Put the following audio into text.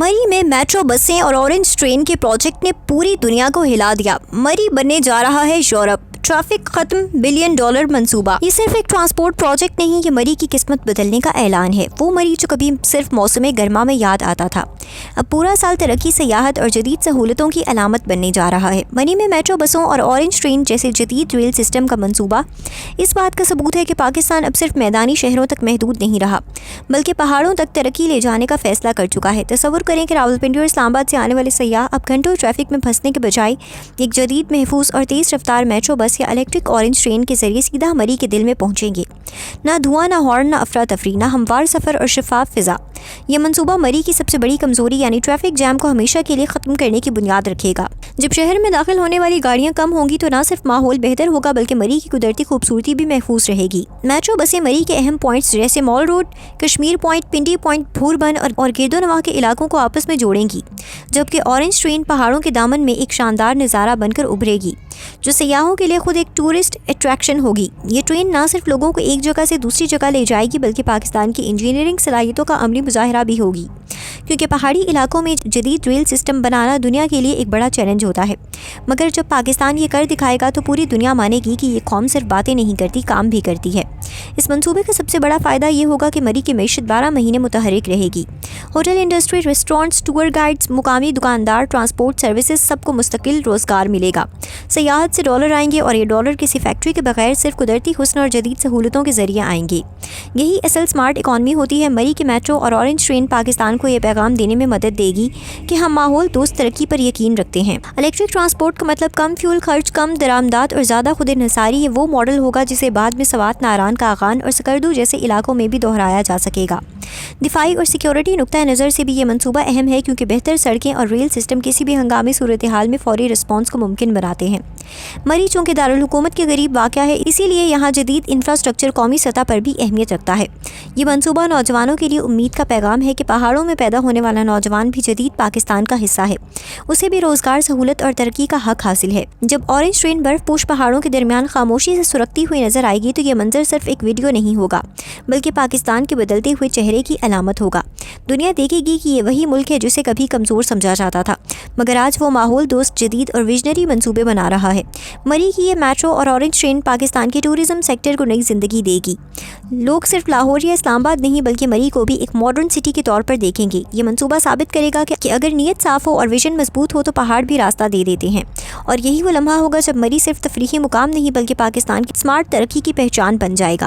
मरी में मेट्रो बसें और ऑरेंज ट्रेन के प्रोजेक्ट ने पूरी दुनिया को हिला दिया। मरी बनने जा रहा है यूरोप, ट्रैफिक खत्म, $1 बिलियन मंसूबा। ये सिर्फ एक ट्रांसपोर्ट प्रोजेक्ट नहीं, ये मरी की किस्मत बदलने का ऐलान है। वो मरी जो कभी सिर्फ मौसम गर्मा में याद आता था, अब पूरा साल तरक्की, सियाहत और जदीद सहूलतों की अलामत बनने जा रहा है। मरी में मेट्रो बसों और ऑरेंज ट्रेन जैसे जदीद रेल सिस्टम का मंसूबा इस बात का सबूत है कि पाकिस्तान अब सिर्फ मैदानी शहरों तक महदूद नहीं रहा, बल्कि पहाड़ों तक तरक्की ले जाने का फैसला कर चुका है। तसव्वुर करें कि रावलपिंडी और इस्लामाबाद से आने वाले सयाह अब घंटों ट्रैफिक में फंसने के बजाय एक जदीद, महफूज और तेज़ रफ्तार मेट्रो बस या इलेक्ट्रिक ऑरेंज ट्रेन के जरिए सीधा मरी के दिल में पहुंचेंगे। ना धुआं, ना हॉर्न, ना अफरा तफरी, ना हमवार सफ़र और शफाफ फ़िज़ा। यह मंसूबा मरी की सबसे बड़ी कमज़ोरी यानी ट्रैफिक जैम को हमेशा के लिए ख़त्म करने की बुनियाद रखेगा। जब शहर में दाखिल होने वाली गाड़ियां कम होंगी तो न सिर्फ माहौल बेहतर होगा, बल्कि मरी की कुदरती खूबसूरती भी महफूज रहेगी। मेट्रो बसें मरी के अहम पॉइंट्स जैसे मॉल रोड, कश्मीर पॉइंट, पिंडी पॉइंट, भूरबन और गिरदोनवाह के इलाकों को आपस में जोड़ेंगी, जबकि ऑरेंज ट्रेन पहाड़ों के दामन में एक शानदार नज़ारा बनकर उभरेगी जो सयाहों के लिए खुद एक टूरिस्ट अट्रैक्शन होगी। ये ट्रेन न सिर्फ लोगों को एक जगह से दूसरी जगह ले जाएगी, बल्कि पाकिस्तान की इंजीनियरिंग सलाहियतों का अमली मुजाहरा भी होगी, क्योंकि पहाड़ी इलाकों में जदीद रेल सिस्टम बनाना दुनिया के लिए एक बड़ा चैलेंज होता है। मगर जब पाकिस्तान ये कर दिखाएगा तो पूरी दुनिया मानेगी कि ये कौम सिर्फ बातें नहीं करती, काम भी करती है। इस मंसूबे का सबसे बड़ा फ़ायदा ये होगा कि मरी की मईशत 12 महीने मुतहरिक रहेगी। Hotel industry, restaurants, tour guides, मुकामी दुकानदार, ट्रांसपोर्ट सर्विसेज, सबको मुस्तकिल रोज़गार मिलेगा। सयाहत से डॉलर आएंगे और ये डॉलर किसी फैक्ट्री के बगैर सिर्फ कुदरती हुस्न और जदीद सहूलतों के जरिए आएंगे। यही असल स्मार्ट इकॉनमी होती है। मरी की मेट्रो और ऑरेंज ट्रेन पाकिस्तान को ये पैगाम देने में मदद देगी कि हम माहौल दोस्त तरक्की पर यकीन रखते हैं। इलेक्ट्रिक ट्रांसपोर्ट का मतलब कम फ्यूल खर्च, कम दरामदात और ज़्यादा खुद इन्हिसारी। ये वो मॉडल होगा जिसे बाद में सवात, नारान, कागान और सकरदू जैसे इलाकों में भी दोहराया जा सकेगा। दिफाई और सिक्योरिटी नुक्ता नज़र से भी ये मंसूबा अहम है, क्योंकि बेहतर सड़कें और रेल सिस्टम किसी भी हंगामी सूरत हाल में फौरी रिस्पॉन्स को मुमकिन बनाते हैं। मरी चूँकि दारुल हुकूमत के करीब वाक़या है, इसीलिए यहाँ जदीद इंफ्रास्ट्रक्चर कौमी सतह पर भी अहमियत रखता है। ये मंसूबा नौजवानों के लिए उम्मीद का पैगाम है कि पहाड़ों में पैदा होने वाला नौजवान भी जदीद पाकिस्तान का हिस्सा है, उसे भी रोज़गार, सहूलत और तरक्की का हक हासिल है। जब ऑरेंज ट्रेन बर्फ पोश पहाड़ों के दरमियान खामोशी से सुरखती हुई नजर आएगी तो ये मंजर सिर्फ एक वीडियो नहीं होगा, बल्कि पाकिस्तान के बदलते हुए चेहरे की अलामत होगा। दुनिया देखेगी कि ये वही मुल्क है जिसे कभी कमज़ोर समझा जाता था, मगर आज वो माहौल दोस्त, जदीद और विजनरी मंसूबे बना रहा है। मरी की ये मेट्रो और ऑरेंज ट्रेन पाकिस्तान के टूरिज़्म सेक्टर को नई ज़िंदगी देगी। लोग सिर्फ लाहौर या इस्लामाबाद नहीं, बल्कि मरी को भी एक मॉडर्न सिटी के तौर पर देखेंगे। ये मंसूबा साबित करेगा कि अगर नीयत साफ़ हो और विजन मजबूत हो तो पहाड़ भी रास्ता दे देते हैं। और यही वो लम्हा होगा जब मरी सिर्फ तफरीही मुकाम नहीं, बल्कि पाकिस्तान की स्मार्ट तरक्की की पहचान बन जाएगा।